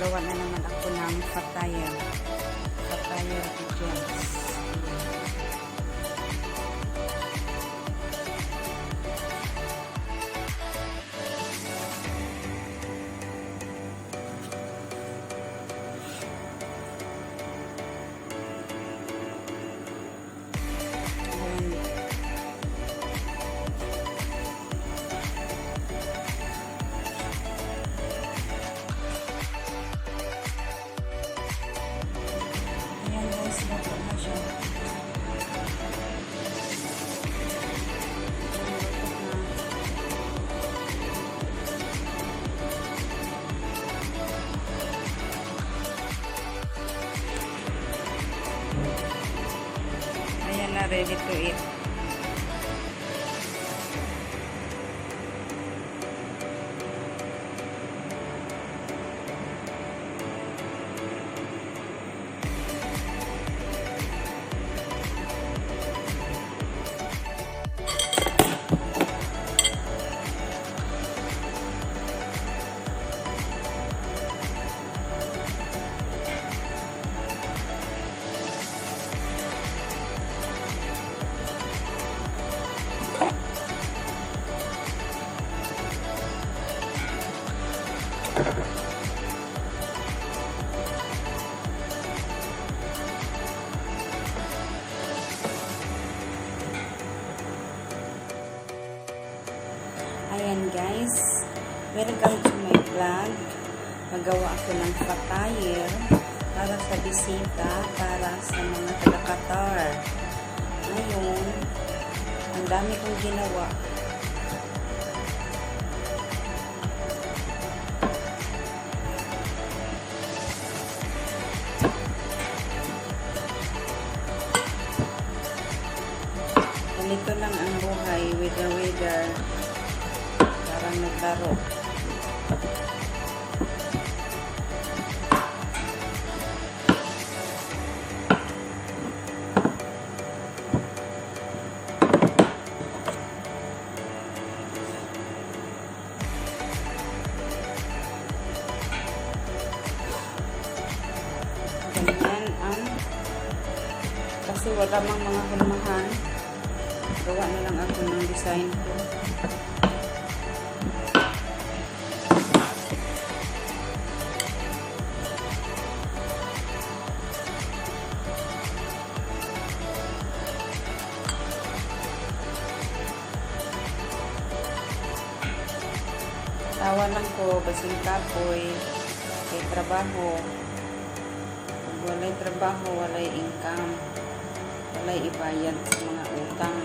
gagawa na naman ako ng fataya pigeons. Ayan na, ready to eat. Ayan guys, welcome to my vlog. Magawa ako ng fataya para sa bisita, para sa mga taga-Qatar. Ngayon, ang dami kong ginawa. Ganito lang ang buhay, wither-wither. Parang naglaro. Ganyan ang kasi wala mang mga hulmahan. Gawa na lang ako ng design ko. Tawa lang ko, basing kapoy, may trabaho. Pag walay trabaho, walay income, walay ibayad sa mga utang.